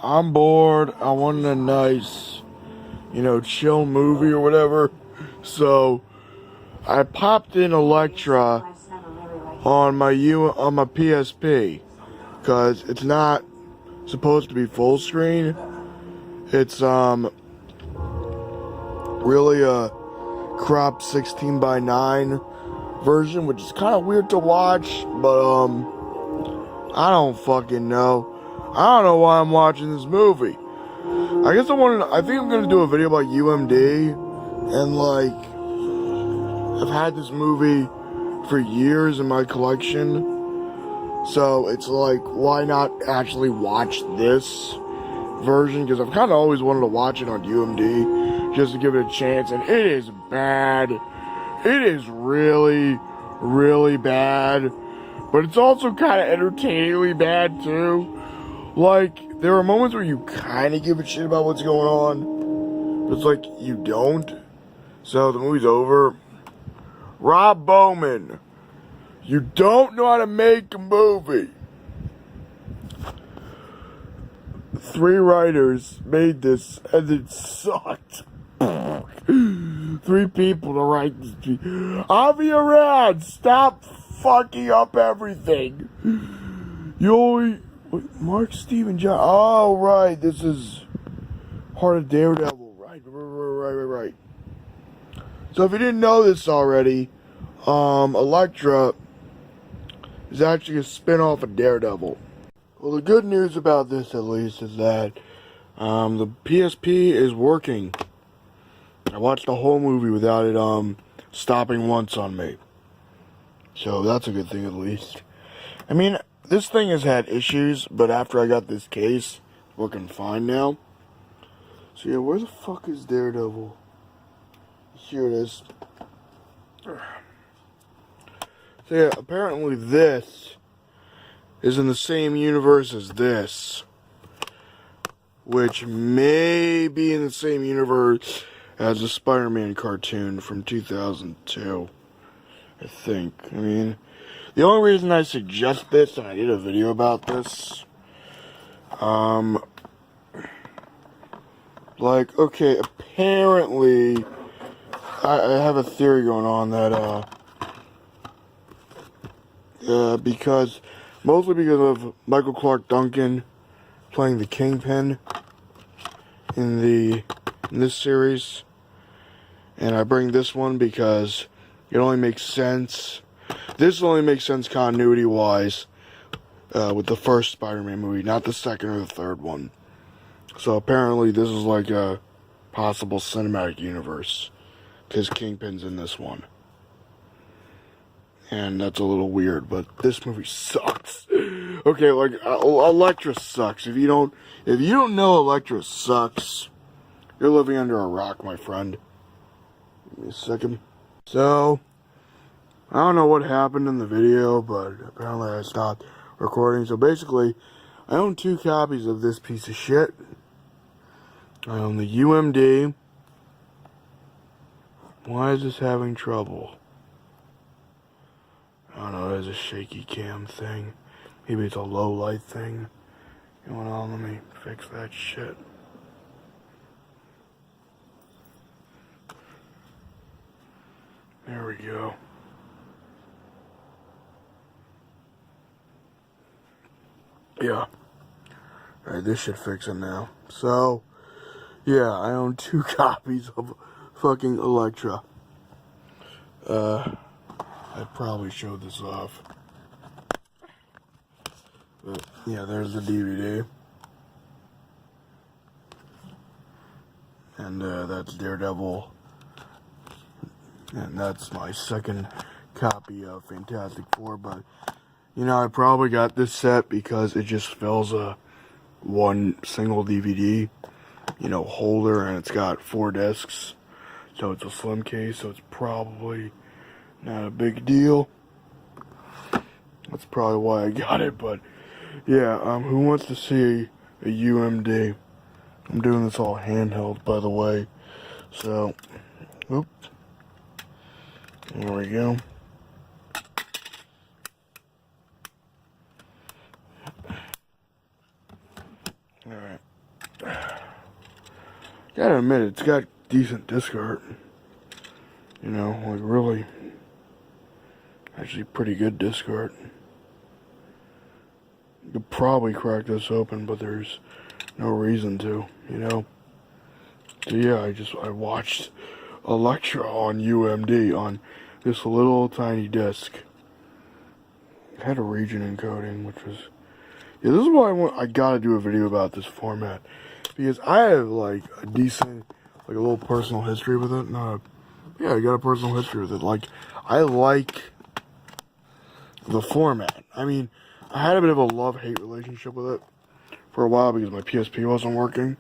I'm bored. I wanted a nice, chill movie or whatever. So I popped in Electra on my PSP because it's not supposed to be full screen. It's really a cropped 16:9 version, which is kind of weird to watch, but I don't fucking know. I don't know why I'm watching this movie. I think I'm gonna do a video about UMD, and I've had this movie for years in my collection, so it's why not actually watch this version, because I've kind of always wanted to watch it on UMD, just to give it a chance, and it is bad. It is really, really bad, but it's also kind of entertainingly bad, too. There are moments where you kind of give a shit about what's going on, but it's you don't. So the movie's over. Rob Bowman, you don't know how to make a movie. 3 writers made this, and it sucked. 3 people to write this. I'll be around. Stop fucking up everything. Mark Steven John. Oh, right. This is part of Daredevil. Right. So if you didn't know this already, Elektra is actually a spin-off of Daredevil. Well, the good news about this, at least, is that the PSP is working. I watched the whole movie without it stopping once on me. So that's a good thing, at least. I mean, this thing has had issues, but after I got this case, it's working fine now. So yeah, where the fuck is Daredevil? Here it is. So yeah, apparently this is in the same universe as this, which may be in the same universe as the Spider-Man cartoon from 2002, I think. I mean, the only reason I suggest this, and I did a video about this, okay, apparently, I have a theory going on that, mostly because of Michael Clark Duncan playing the Kingpin in this series, and I bring this one because it only makes sense. This only makes sense continuity-wise with the first Spider-Man movie, not the second or the third one. So apparently this is a possible cinematic universe, because Kingpin's in this one. And that's a little weird, but this movie sucks. Okay, Elektra sucks. If you don't know Elektra sucks, you're living under a rock, my friend. Give me a second. So, I don't know what happened in the video, but apparently I stopped recording. So basically, I own 2 copies of this piece of shit. I own the UMD. Why is this having trouble? I don't know, there's a shaky cam thing. Maybe it's a low light thing going on. Let me fix that shit. There we go. Yeah. Alright, this should fix it now. So, yeah, I own 2 copies of fucking Elektra. I probably showed this off. But, yeah, there's the DVD. And, that's Daredevil. And that's my second copy of Fantastic Four, but, I probably got this set because it just fills one single DVD, holder, and it's got 4 discs. So it's a slim case, so it's probably not a big deal. That's probably why I got it, but yeah, who wants to see a UMD? I'm doing this all handheld, by the way. So, oops. There we go. Alright. Gotta admit, it's got decent disc art. You know, like really, actually pretty good disc art. You could probably crack this open, but there's no reason to, you know. So yeah, I watched a lecture on UMD on this little tiny disc. It had a region encoding, which was, yeah, this is why I gotta do a video about this format, because I have like a decent, like a little personal history with it. Yeah, I got a personal history with it. Like, I like the format. I mean, I had a bit of a love-hate relationship with it for a while because my PSP wasn't working.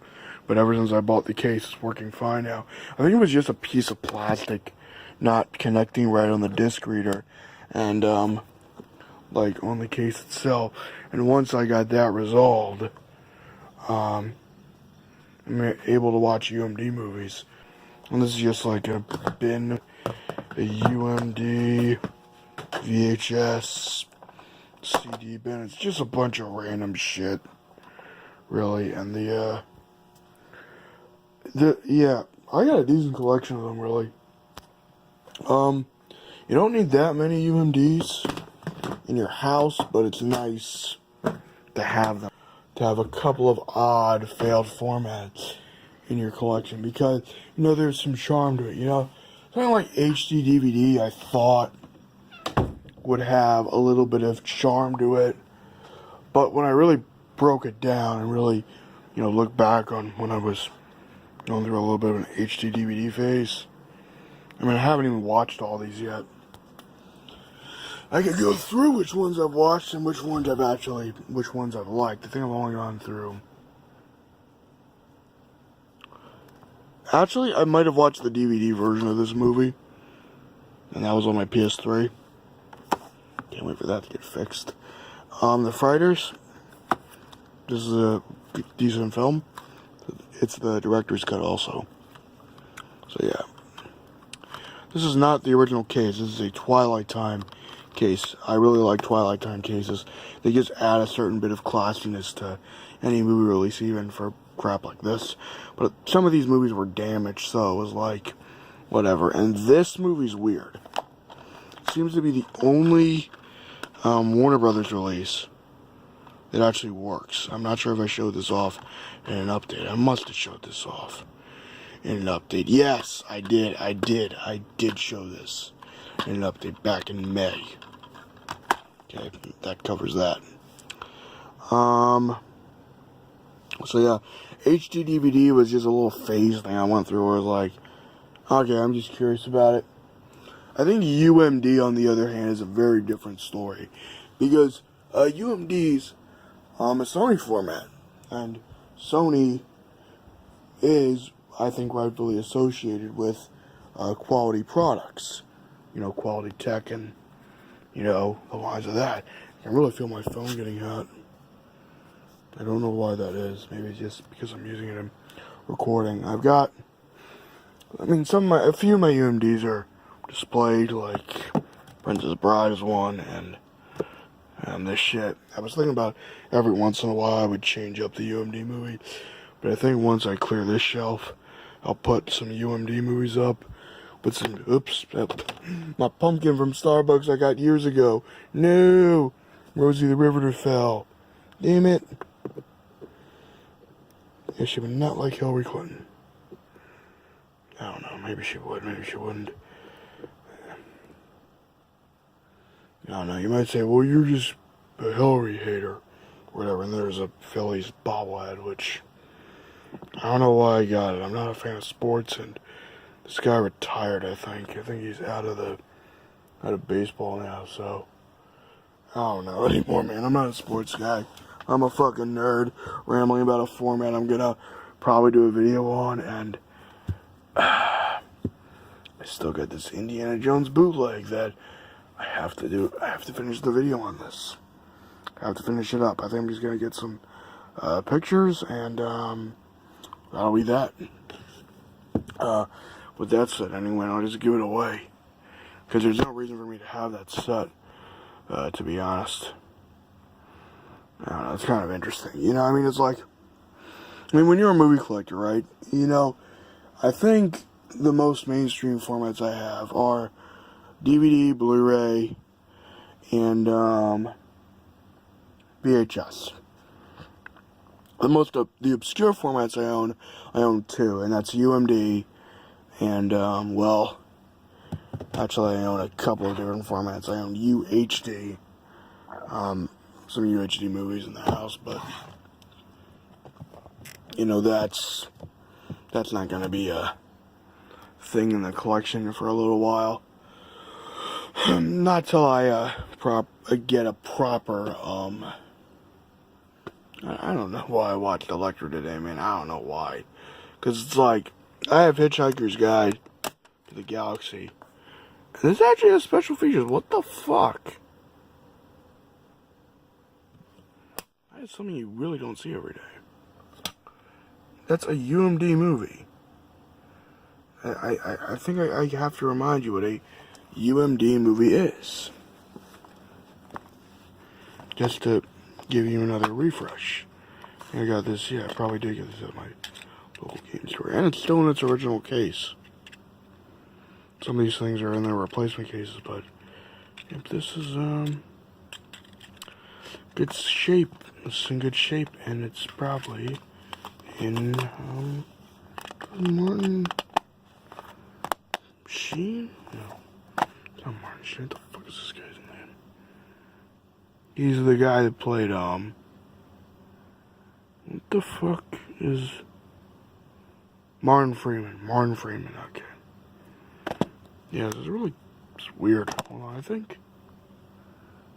But ever since I bought the case, it's working fine now. I think it was just a piece of plastic not connecting right on the disc reader. And, like, on the case itself. And once I got that resolved, I'm able to watch UMD movies. And this is just like a bin, a UMD, VHS, CD bin. It's just a bunch of random shit, really. And yeah, I got a decent collection of them, really. You don't need that many UMDs in your house, but it's nice to have them. To have a couple of odd, failed formats in your collection, because, you know, there's some charm to it, you know. Something like HD DVD, I thought, would have a little bit of charm to it, but when I really broke it down and really, you know, looked back on when I was going through a little bit of an HD DVD phase, I mean, I haven't even watched all these yet. I could go through which ones I've watched and which ones I've liked. I think I've only gone through. Actually, I might have watched the DVD version of this movie, and that was on my PS3. Can't wait for that to get fixed. The Fighters. This is a decent film. It's the director's cut also. So yeah. This is not the original case. This is a Twilight Time case. I really like Twilight Time cases. They just add a certain bit of classiness to any movie release, even for crap like this. But some of these movies were damaged, so it was like, whatever. And this movie's weird. It seems to be the only Warner Brothers release that actually works. I'm not sure if I showed this off in an update. I must have showed this off in an update. Yes, I did. I did show this in an update back in May. Okay, that covers that. So yeah, HD DVD was just a little phase thing I went through where I was like, okay, I'm just curious about it. I think UMD, on the other hand, is a very different story, because UMD's a Sony format, and Sony is, I think, rightfully associated with quality products, you know, quality tech, and, you know, the lines of that. I can really feel my phone getting hot. I don't know why that is. Maybe it's just because I'm using it in recording. I've got, I mean, a few of my UMDs are displayed, like Princess Bride is one, and this shit. I was thinking about every once in a while I would change up the UMD movie, but I think once I clear this shelf, I'll put some UMD movies up with some, my pumpkin from Starbucks I got years ago. No, Rosie the Riveter fell. Damn it. Yeah, she would not like Hillary Clinton. I don't know, maybe she would, maybe she wouldn't. I don't know, you might say, well, you're just a Hillary hater, or whatever, and there's a Phillies bobblehead, which, I don't know why I got it. I'm not a fan of sports, and this guy retired, I think. I think he's out of baseball now, so I don't know anymore, man. I'm not a sports guy. I'm a fucking nerd rambling about a format I'm gonna probably do a video on, and I still got this Indiana Jones bootleg that I have to do. I have to finish the video on this. I have to finish it up. I think I'm just gonna get some pictures, and that'll be that. With that said, anyway, I'll just give it away, because there's no reason for me to have that set, to be honest. I don't know, it's kind of interesting. You know, I mean, it's like, I mean, when you're a movie collector, right? You know, I think the most mainstream formats I have are DVD, Blu-ray, and VHS. The obscure formats I own two, and that's UMD, and well, actually I own a couple of different formats. I own UHD, some UHD movies in the house, but you know that's not going to be a thing in the collection for a little while. Not till I get a proper I don't know why I watched Electra today, man. I don't know why. Because it's like, I have Hitchhiker's Guide to the Galaxy. And this actually has special features. What the fuck? That is something you really don't see every day. That's a UMD movie. I think I have to remind you what a UMD movie is. Just to give you another refresh. I got this, yeah, I probably did get this at my local game store. And it's still in its original case. Some of these things are in their replacement cases, but if this is good shape. It's in good shape, and it's probably in Martin Sheen? No. It's not Martin Sheen. What the fuck is this guy's name? He's the guy that played, what the fuck is Martin Freeman? Martin Freeman, okay. Yeah, it's weird. Hold on, I think.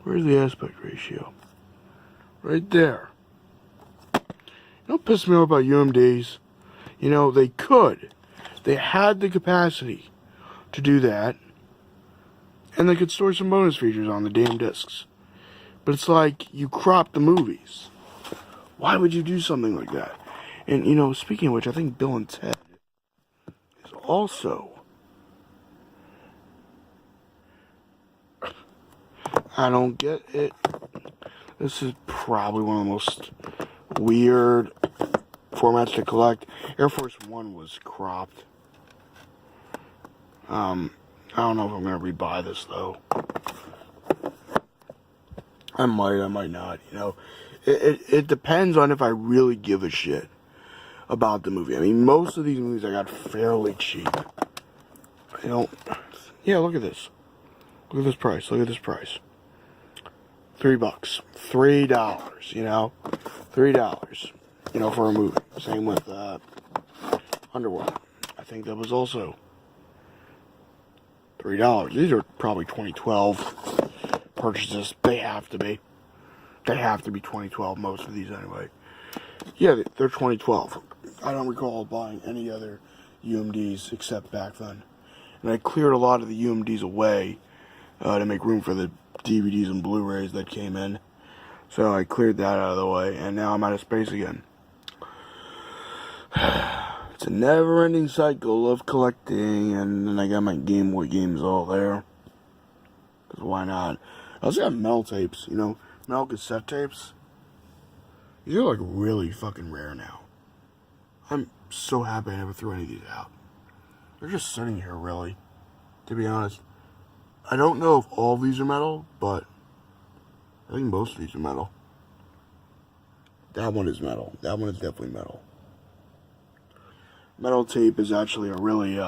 Where's the aspect ratio? Right there. You know what pisses me off about UMDs? You know, they had the capacity to do that, and they could store some bonus features on the damn discs. But it's like, you crop the movies. Why would you do something like that? And, you know, speaking of which, I think Bill and Ted is also... I don't get it. This is probably one of the most weird formats to collect. Air Force One was cropped. I don't know if I'm going to rebuy this, though. I might not, you know. It depends on if I really give a shit about the movie. I mean, most of these movies I got fairly cheap. I don't... Yeah, look at this. Look at this price. Look at this price. $3. $3, you know? $3, you know, for a movie. Same with Underworld. I think that was also $3. These are probably 2012 purchases. They have to be. They have to be 2012, most of these anyway. Yeah, they're 2012. I don't recall buying any other UMDs except back then. And I cleared a lot of the UMDs away to make room for the DVDs and Blu-rays that came in. So I cleared that out of the way, and now I'm out of space again. It's a never-ending cycle of collecting, and then I got my Game Boy games all there. Because why not? I also got metal tapes, you know, metal cassette tapes. These are like really fucking rare now. I'm so happy I never threw any of these out. They're just sitting here, really, to be honest. I don't know if all of these are metal, but I think most of these are metal. That one is metal. That one is definitely metal. Metal tape is actually a really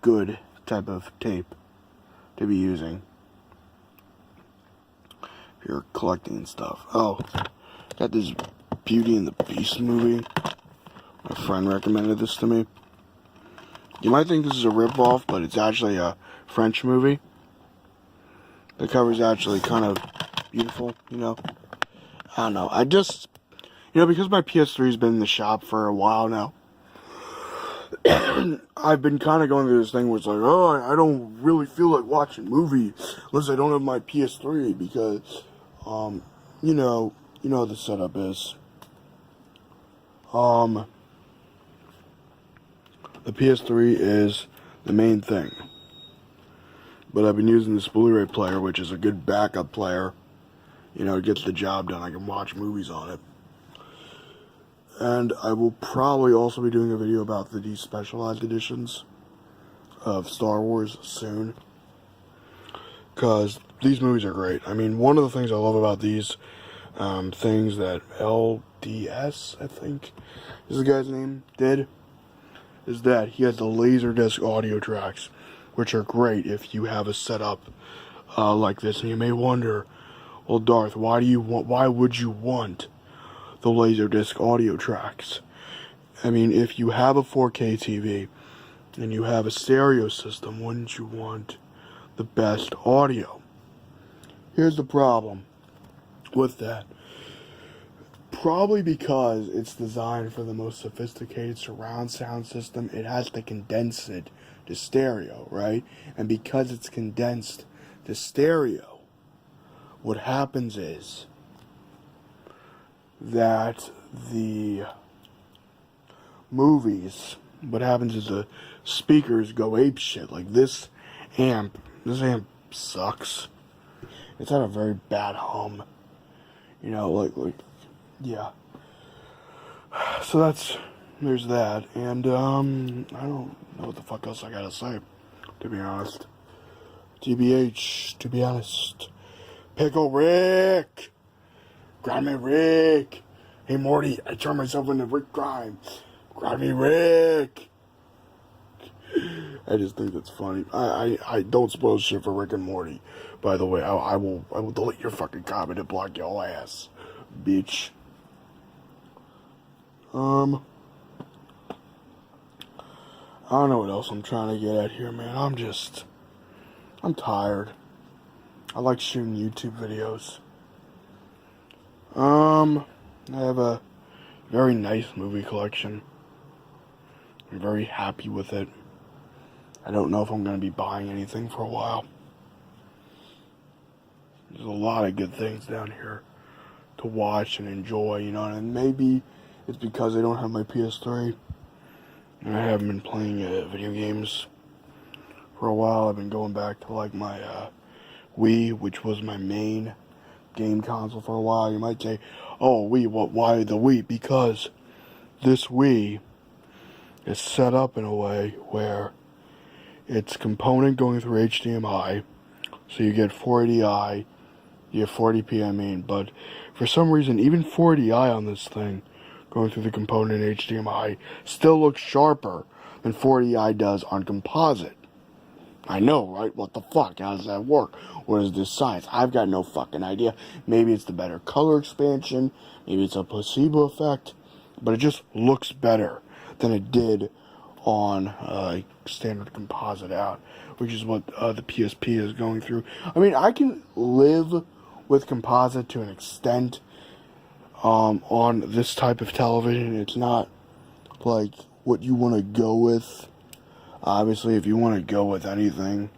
good type of tape to be using if you're collecting stuff. Oh, got this Beauty and the Beast movie. My friend recommended this to me. You might think this is a ripoff, but it's actually a French movie. The cover's actually kind of beautiful, you know. I don't know. I just, you know, because my PS3's been in the shop for a while now, I've been kind of going through this thing where it's like, oh, I don't really feel like watching movies unless I don't have my PS3 because, you know how the setup is. The PS3 is the main thing. But I've been using this Blu-ray player, which is a good backup player. You know, it gets the job done. I can watch movies on it. And I will probably also be doing a video about the despecialized editions of Star Wars soon. Because these movies are great. I mean, one of the things I love about these things that LDS, I think is the guy's name, did, is that he has the Laserdisc audio tracks, which are great if you have a setup like this. And you may wonder, well, Darth, why would you want the Laserdisc audio tracks? I mean, if you have a 4K TV and you have a stereo system, wouldn't you want the best audio? Here's the problem with that. Probably because it's designed for the most sophisticated surround sound system, it has to condense it to stereo, right? And because it's condensed to stereo, what happens is that the movies, what happens is the speakers go apeshit. Like this amp sucks. It's had a very bad hum. You know, like yeah. So there's that. And I don't know what the fuck else I gotta say, to be honest. TBH, to be honest. Pickle Rick! Grab me, Rick! Hey, Morty, I turned myself into Rick Grimes. Grab me, Rick! I just think that's funny. I don't spoil shit for Rick and Morty. By the way, I will delete your fucking comment and block your ass, bitch. I don't know what else I'm trying to get at here, man. I'm tired. I like shooting YouTube videos. I have a very nice movie collection. I'm very happy with it. I don't know if I'm going to be buying anything for a while. There's a lot of good things down here to watch and enjoy, you know, and maybe it's because I don't have my PS3 and I haven't been playing video games for a while. I've been going back to like my Wii, which was my main game console for a while. You might say, oh, Wii, why the Wii? Because this Wii is set up in a way where it's component going through HDMI, so you get 480i, you have 480p, I mean, but for some reason, even 480i on this thing, going through the component HDMI, still looks sharper than 480i does on composite. I know, right? What the fuck? How does that work? What is this science? I've got no fucking idea. Maybe it's the better color expansion, maybe it's a placebo effect, but it just looks better than it did on standard composite out, which is what the PSP is going through. I mean, I can live with composite to an extent on this type of television. It's not like what you want to go with. Obviously, if you want to go with anything,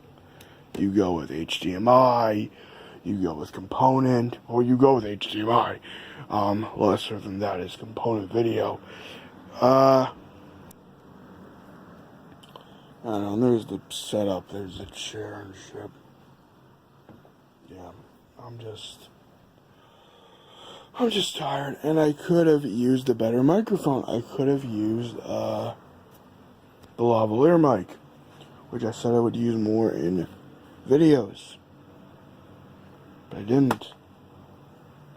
you go with HDMI, you go with component, or you go with HDMI. Lesser than that is component video. I don't know, there's the setup, there's the chair and shit. Yeah, I'm just tired, and I could have used a better microphone. I could have used the lavalier mic, which I said I would use more in videos, but I didn't.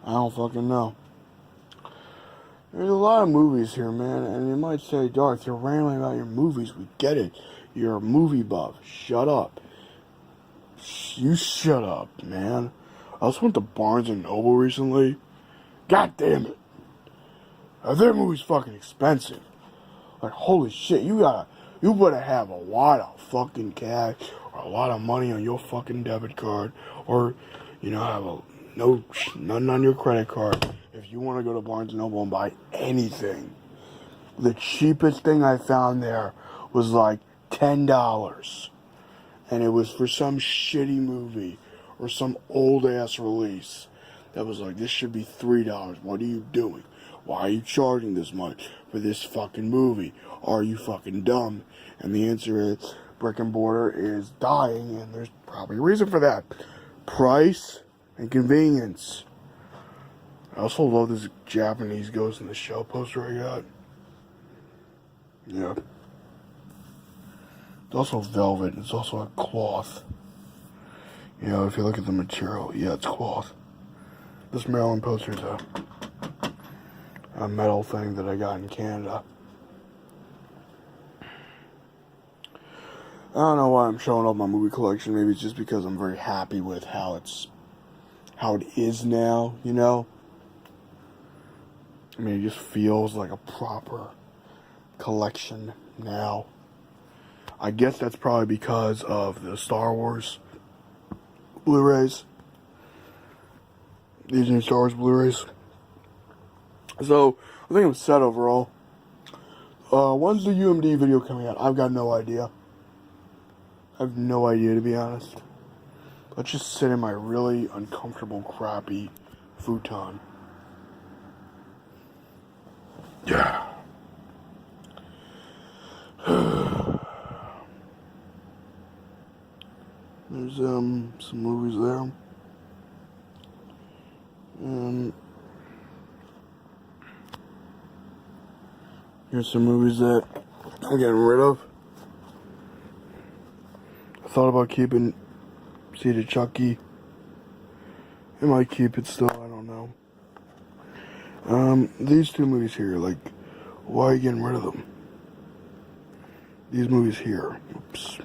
I don't fucking know. There's a lot of movies here, man, and you might say, Darth, you're rambling about your movies. We get it. You're a movie buff. Shut up. You shut up, man. I also went to Barnes & Noble recently. God damn it. Their movie's fucking expensive. Like, holy shit, you better have a lot of fucking cash or a lot of money on your fucking debit card, or, you know, have nothing on your credit card if you want to go to Barnes & Noble and buy anything. The cheapest thing I found there was like $10, and it was for some shitty movie or some old ass release that was like, this should be $3. What are you doing? Why are you charging this much for this fucking movie? Are you fucking dumb? And the answer is, brick and mortar is dying, and there's probably a reason for that. Price and convenience. I also love this Japanese Ghost in the Shell poster I got. Yeah. It's also velvet. It's also a cloth. You know, if you look at the material, yeah, it's cloth. This Maryland poster is a metal thing that I got in Canada. I don't know why I'm showing off my movie collection. Maybe it's just because I'm very happy with how it is now, you know? I mean, it just feels like a proper collection now. I guess that's probably because of the Star Wars Blu-rays. These new Star Wars Blu-rays. So, I think I'm set overall. When's the UMD video coming out? I've got no idea. I have no idea, to be honest. Let's just sit in my really uncomfortable, crappy futon. Yeah. There's some movies there. Here's some movies that I'm getting rid of. I thought about keeping Seed of Chucky. I might keep it still, I don't know. These two movies here, like, why are you getting rid of them? These movies here. Oops.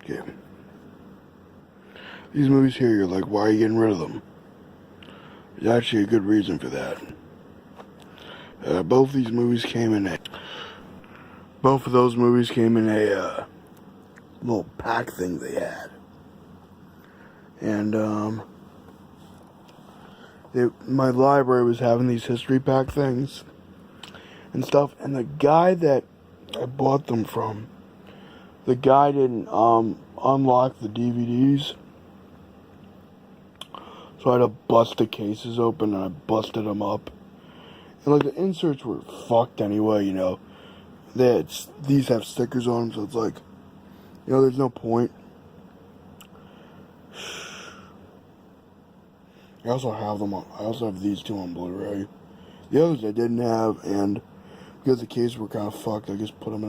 Okay. These movies here, you're like, why are you getting rid of them? There's actually a good reason for that. Both of those movies came in a little pack thing they had. And, my library was having these history pack things and stuff, and the guy that I bought them from, the guy didn't, unlock the DVDs, so I had to bust the cases open, and I busted them up, and, like, the inserts were fucked anyway, you know. These have stickers on them, so it's like, you know, there's no point. I also have these two on Blu-ray. The others I didn't have, and because the cases were kind of fucked, I just put them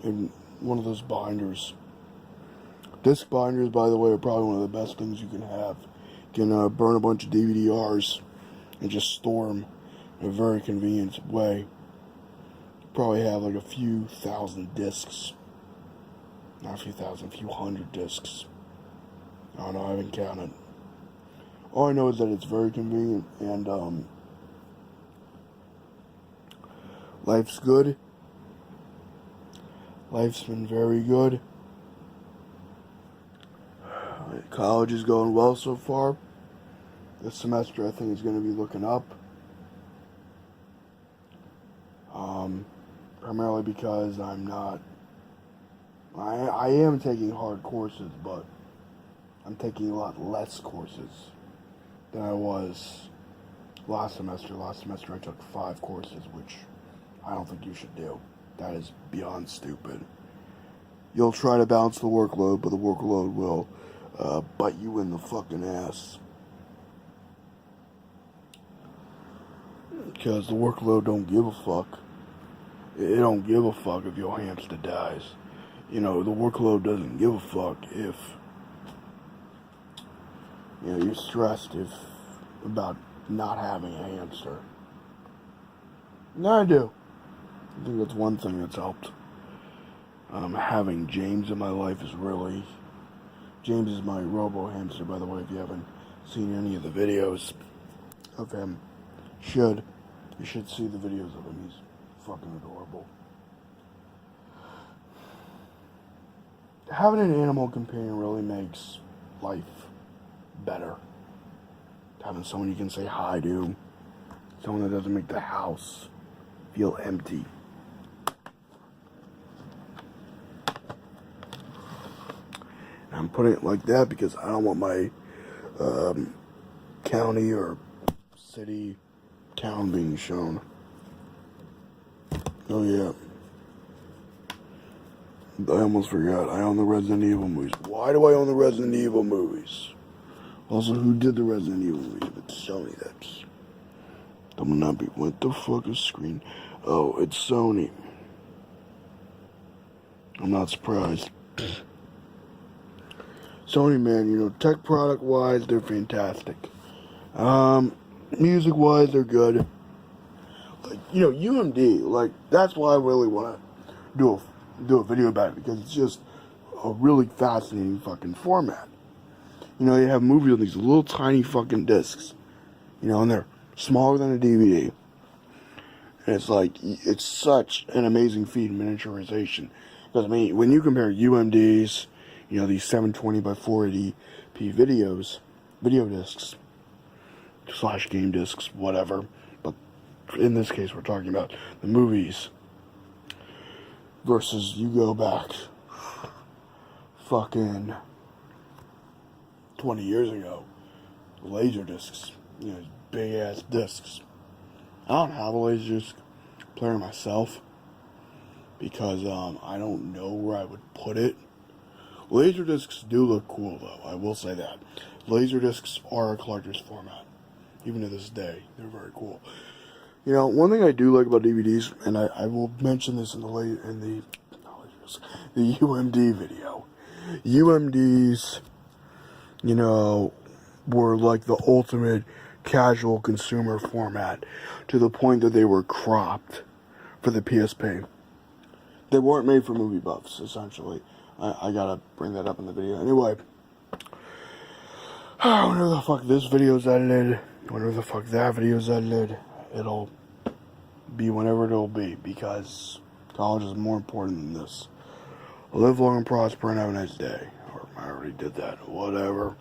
in one of those binders. Disc binders, by the way, are probably one of the best things you can have. You can burn a bunch of DVD-Rs and just store them in a very convenient way. Probably have like a few thousand discs. Not a few thousand, a few hundred discs. I don't know, I haven't counted. All I know is that it's very convenient, and life's good. Life's been very good. College is going well so far. This semester I think is going to be looking up. Primarily because I'm not... I am taking hard courses, but I'm taking a lot less courses than I was last semester. Last semester I took 5 courses, which I don't think you should do. That is beyond stupid. You'll try to balance the workload, but the workload will bite you in the fucking ass. Because the workload don't give a fuck. It don't give a fuck if your hamster dies. You know, the workload doesn't give a fuck if, you know, you're stressed about not having a hamster. No, I do. I think that's one thing that's helped. Having James in my life is really... James is my robo hamster, by the way, if you haven't seen any of the videos of him. You should see the videos of him. He's fucking adorable. Having an animal companion really makes life better. Having someone you can say hi to. Someone that doesn't make the house feel empty. And I'm putting it like that because I don't want my county or city, town being shown. Oh yeah. I almost forgot. I own the Resident Evil movies. Why do I own the Resident Evil movies? Also, who did the Resident Evil movies? It's Sony. That's... I'm gonna not be... What the fuck is screen? Oh, it's Sony. I'm not surprised. Sony, man, you know, tech product wise, they're fantastic. Music wise, they're good. Like, you know, UMD, like, that's why I really want to do a video about it, because it's just a really fascinating fucking format. You know, you have movies on these little tiny fucking discs, you know, and they're smaller than a DVD. And it's like, it's such an amazing feat in miniaturization. Because, I mean, when you compare UMDs, you know, these 720 by 480p video discs, / game discs, whatever. But in this case, we're talking about the movies. Versus you go back fucking 20 years ago, laser discs, you know, big ass discs. I don't have a laser disc player myself because I don't know where I would put it. Laser discs do look cool though, I will say that. Laser discs are a collector's format. Even to this day, they're very cool. You know, one thing I do like about DVDs, and I will mention this in the UMD video. UMDs, you know, were like the ultimate casual consumer format, to the point that they were cropped for the PSP. They weren't made for movie buffs, essentially. I gotta bring that up in the video. Anyway, whenever the fuck this video's edited, whenever the fuck that video's edited, it'll be whenever it'll be, because college is more important than this. Live long and prosper and have a nice day. Or I already did that. Whatever.